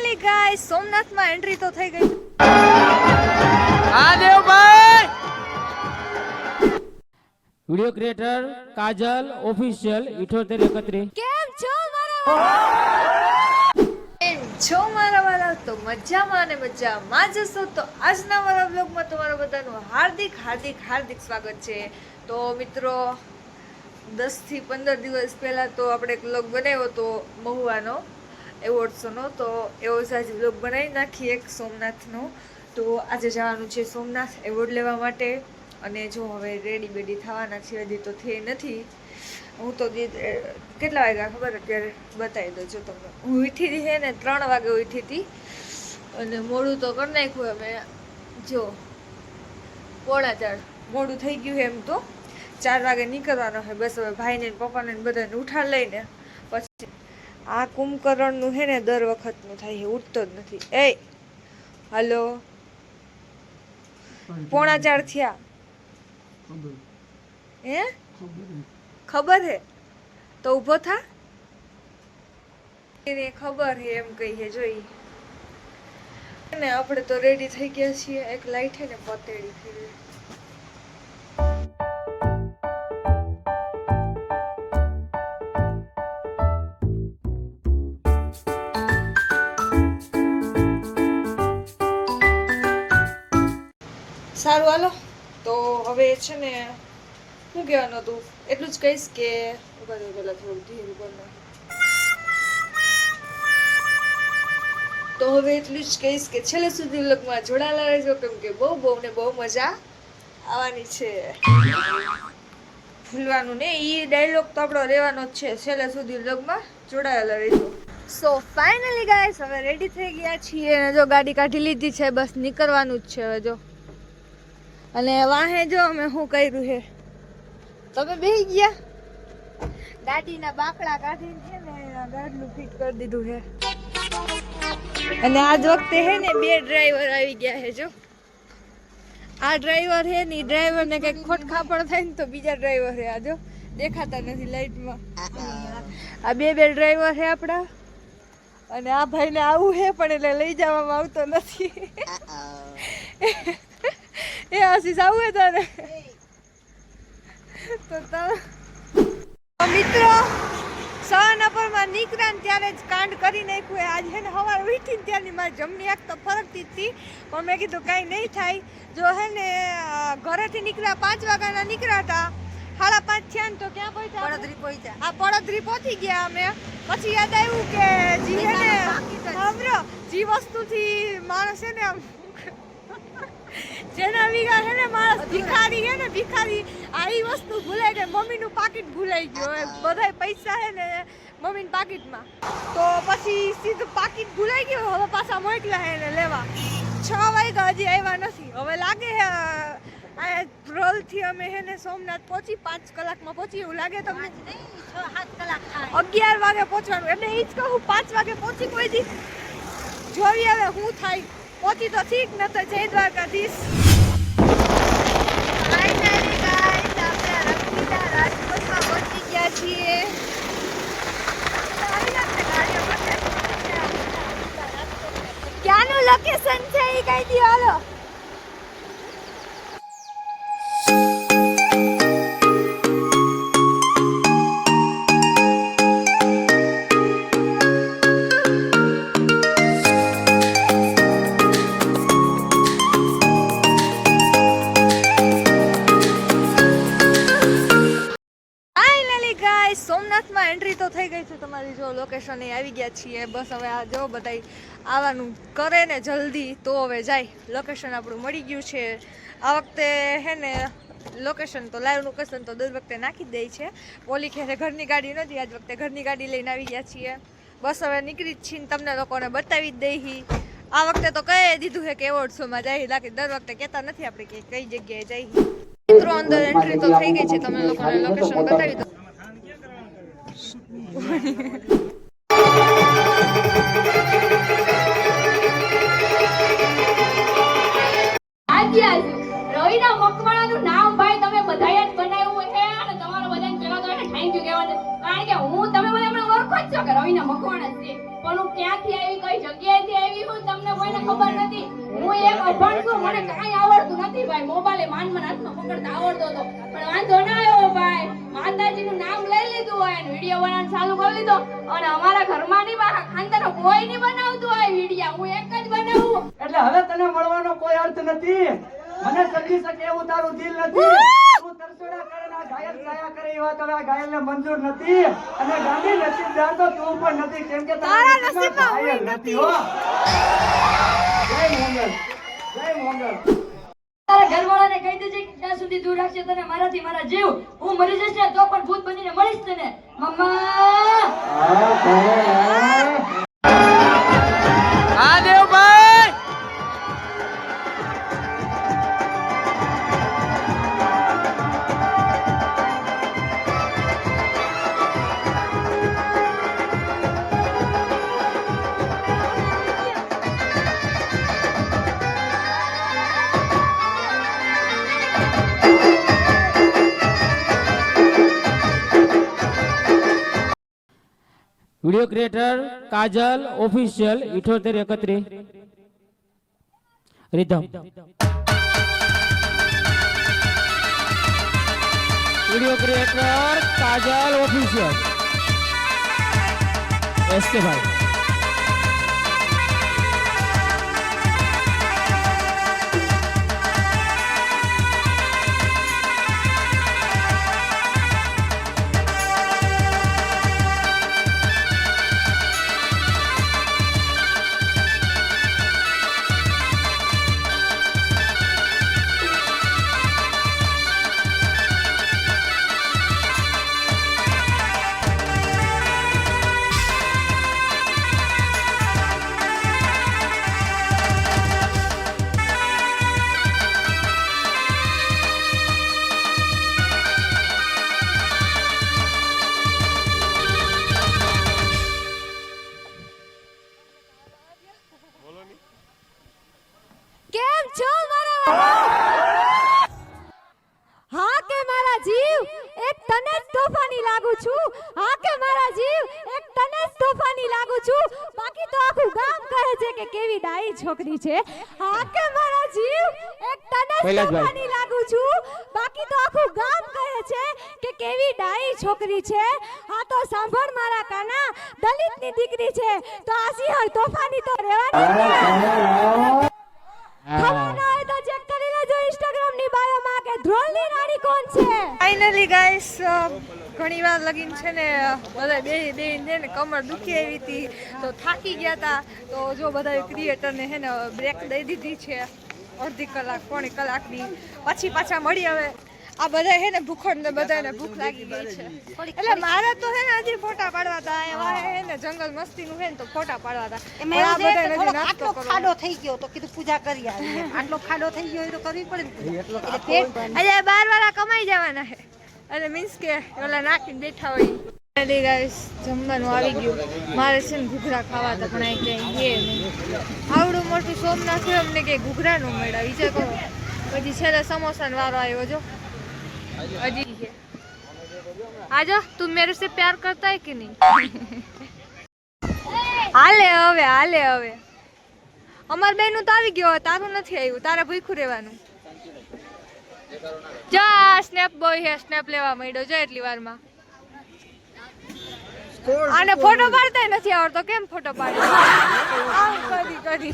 Finally guys સોમનાથમાં entry તો થઈ ગઈ. આ દેવભાઈ વિડિયો ક્રિએટર કાજલ ઓફિશિયલ 7831. કેમ છો મારા વાલા? તો મજામાં અને મજામાં જશો તો આજના મારા બ્લોગમાં તમારા બધાનું હાર્દિક સ્વાગત છે. તો મિત્રો 10 થી 15 દિવસ પહેલા તો આપણે એક બ્લોગ બનાવ્યો હતો મહુવાનો એવોર્ડ્સનો, તો એવો જ આજે બ્લોગ બનાવી નાખીએ એક સોમનાથનો. તો આજે જવાનું છે સોમનાથ એવોર્ડ લેવા માટે, અને જો હવે રેડી બેડી થવાના છે, હજી તો થઈ નથી. હું તો કેટલા વાગ્યા ખબર અત્યારે બતાવી દઉં છું તમને. હું ઉઠી હતી ને 3 વાગે ઉઠી હતી, અને મોડું તો કરી નાખ્યું અમે. જો 3:15 મોડું થઈ ગયું એમ તો 4 વાગે નીકળવાનો હોય. બસ હવે ભાઈને પપ્પાને બધાને ઉઠાડ લઈને પછી આ કુંભકર્ણનું છે ને દર વખતનું થાય છે, ઉઠતો જ નથી. એ હલો 3:45 થયા હે? ખબર હે તો ઊભો થા, એને ખબર હે એમ કહીએ. જોઈ ને આપણે તો રેડી થઈ ગયા છીએ. એક લાઈટ હે ને પતેડી થઈ ગઈ. સારું હાલો, તો હવે છે ને શું કહેવાનું હતું એટલું જ કહીશ કે પેલા થોડું ધીરું બોલવાનું. તો હવે એટલું જ કહીશ કે છેલ્લે સુધી વ્લોગમાં જોડાયેલા રહેજો, કેમ કે બહુ ને બહુ મજા આવવાની છે. ભૂલવાનું ને, એ ડાયલોગ તો આપણો રહેવાનો જ છે. છેલ્લે સુધી વ્લોગમાં જોડાયેલા રહેજો. સો ફાઇનલી ગાઈસ હવે રેડી થઈ ગયા છીએ, અને જો ગાડી કાઢી લીધી છે, બસ નીકળવાનું જ છે હવે. જો અને વાહે જો અમે શું કર્યું છે, તમે બેસી ગયા ગાડીના બાકડા કાઢીને છે ને ગાડલું ફિટ કરી દીધું છે. અને આજ વખતે હે ને 2 ડ્રાઈવર આવી ગયા છે. જો આ ડ્રાઈવર હે ને, ડ્રાઈવરને કંઈક ખોટખાપણ થાય ને તો બીજા ડ્રાઈવર હે. આ જો દેખાતા નથી લાઈટમાં. આ બે ડ્રાઈવર છે આપણા, અને આ ભાઈને આવું છે પણ એટલે લઈ જવામાં આવતો નથી. એ આશીષ આવું હે તારે તો મિત્રો સવારના પરમાં નીકળ્યા ને ત્યારે જ કાંડ કરી નાખ્યું. આજ હે ને સવાર ઉઠીને ત્યારની મારી જમણી આંખ તો ફરકતી હતી, પણ મેં કીધું કાંઈ નહીં થાય. જો હે ને ઘરેથી નીકળ્યા 5 વાગ્યાના નીકળ્યા હતા, 5:30 થયા ને તો ક્યાં પહોંચ્યા? પડોદરી પહોંચ્યા. આ પડોદરી પહોંચી ગયા અમે. પછી યાદ આવ્યું કે જી હે ને સાંભળો, જી વસ્તુથી માણસ છે ને આમ જેના વિગા છે ને માણસ ભિખારી છે ને, ભિખારી આ ઈ વસ્તુ ભૂલાઈ ગઈ. મમ્મીનું પાકીટ ભૂલાઈ ગયું. બધા પૈસા છે ને મમ્મીના પાકીટમાં, તો પછી સીધું પાકીટ ભૂલાઈ ગયું. હવે પાછા મોકલ્યા છે એને લેવા. 6 વાગ્યા હજી આવ્યા નથી. હવે લાગે આ રોલથી અમે છે ને સોમનાથ પહોંચી 5 કલાકમાં પહોંચી એવું લાગે તમને? 6-7 કલાક થાય. 11 વાગે પહોંચવાનું, એટલે એ જ કહું 5 વાગે પહોંચી કોઈ દી. જોવી હવે શું થાય. પહોંચી તો ઠીક, ન તો જય દ્વારકાધીશ. ફાઇનલી ગાઈસ આપણે રખીતા રાજકોટમાં પહોંચી ગયા છીએ. ક્યાંનું લોકેશન છે એ કહી દો હાલો. સોમનાથમાં એન્ટ્રી તો થઈ ગઈ છે તમારી. જો લોકેશન એ આવી ગયા છીએ. બસ હવે આ જો બધાય આવવાનું કરે ને જલ્દી તો હવે જાય. લોકેશન આપણું મળી ગયું છે. આ વખતે હે ને લોકેશન તો લાઈવ લોકેશન તો દર વખતે નાખી દે છે. ઓલી ખેરે ઘરની ગાડી નથી, આજ વખતે ઘરની ગાડી લઈને આવી ગયા છીએ. બસ હવે નીકળી જ છીએ, તમને લોકોને બતાવી જ દઈ. આ વખતે તો કહી દીધું છે કે એવોર્ડ શોમાં જાય. લાગે દર વખતે કહેતા નથી આપણે કે કઈ જગ્યાએ જઈ. મિત્રો અંદર એન્ટ્રી તો થઈ ગઈ છે, તમને લોકોને લોકેશન બતાવી દઉં. રવિના મકવાણાનું નામ ભાઈ તમે બધાએ જ બનાવ્યું છે, અને તમારો બધાને ચલો તો થેન્ક યુ કહેવાનું. કારણ કે હું તમે મને હમણાં ઓળખો જ છો કે રવિના મકવાણા છે, પણ હું ક્યાંથી આવી, કઈ જગ્યાએથી ખબર નથી. હું એક અભણ છું, મને કાંઈ આવડતું નથી ભાઈ. મોબાઈલે માંડ હાથમાં પકડતા આવડતો હતો, પણ વાંધો ના આવ્યો ભાઈ. માતાજીનું નામ લઈ લીધું હોય અને વિડીયો બનાવવાનું ચાલુ કરી લીધો. અને અમારા ઘરમાં ની બહાર ખાનદાનો કોઈ નહીં બનાવતું હોય વિડીયો, હું એક જ બનાવું. એટલે હવે તને મળવાનો કોઈ અર્થ નથી. મને સમજી શકે એવું તારું દિલ નથી. તું તરસોડા કરે ને આ ઘાયલ છાયા કરે એ વાત હવે આ ઘાયલને મંજૂર નથી. અને ગાંધી નસીબદાર તો તું પણ નથી, કેમ કે તારા નસીબમાં ઘાયલ નથી હો. જય મોંગલ, જય મોંગલ. તારા ઘરવાળાને કહી દેજે કે જ્યાં સુધી દૂર રાખશે તને મારાથી મારા જીવ. હું મરી જઈશ ને તો પણ ભૂત બનીને મળીશ તને. મમ્મા આ દેવભાઈ વિડીયો ક્રિએટર કાજલ ઓફિશિયલ 7831 રિધમ. વિડીયો ક્રિએટર કાજલ ઓફિશિયલ એસકે ભાઈ. કેમ છો મારા? હા કે મારા જીવ, એક તને જ તોફાની લાગુ છું. હા કે મારા જીવ, એક તને જ તોફાની લાગુ છું. બાકી તો આખું ગામ કહે છે કે કેવી ડાઈ છોકરી છે. હા કે મારા જીવ, એક તને જ તોફાની લાગુ છું. બાકી તો આખું ગામ કહે છે કે કેવી ડાઈ છોકરી છે. હા તો સાંભળ મારા કાના, દલિતની દીકરી છે તો આ સિંહણ તોફાની તો રહેવાની જ ને. ખબર ન હોય તો ચેક કરી લેજો ઇન્સ્ટાગ્રામ ની બાયો માં કે ધ્રોલની રાણી કોણ છે. ફાઇનલી ગાઈસ ઘણી વાર લગીન છે ને બધા બે ને કમર દુખી આવી હતી તો થાકી ગયા હતા. તો જો બધા ક્રિએટર ને હે ને બ્રેક દઈ દીધી છે અડધી કલાક પોણી કલાકની. પછી પાછા મળી. હવે આ બધા હે ને ભૂખડ ને બધાને ભૂખ લાગી ગઈ છે. એટલે મારે તો હે ને હજી ફોટા પાડવા હતા. અહીંયા હે ને જંગલ મસ્તીનું હે ને તો ફોટા પાડવા હતા. પણ આ બધાને હજી નાસ્તો કરવો. ખાડો થઈ ગયો તો કીધું પૂજા કરી આવી. આટલો ખાડો થઈ ગયો એ તો કરવી પડે ને. એટલે પેટ અહીંયા 12 વાળા કમાઈ જવાના છે. અને મીન્સ કે ઓલા નાખીને બેઠા હોય. ગાઈસ જમવાનું આવી ગયું. મારે છે ને ઘૂઘરા ખાવા હતા પણ અહીં ક્યાંય ગયે નહીં. આવડું મોટું સોમનાથ છે અમને કે ઘૂઘરા નો મેળા વિચાર કરો. પછી છેલ્લે સમોસાનો વારો આવ્યો જો अजी है आजा तुम मेरे से प्यार करता है कि नहीं हाले હવે અમાર બેનું તો આવી ગયો તારું નથી આવ્યું તારે ભૂખ્યું રહેવાનું જા સ્નેપ બોય હે સ્નેપ લેવા માંડ્યો જો એટલી વારમાં આને ફોટો પાડતા નથી આવડતો કેમ ફોટો પાડે આમ કરી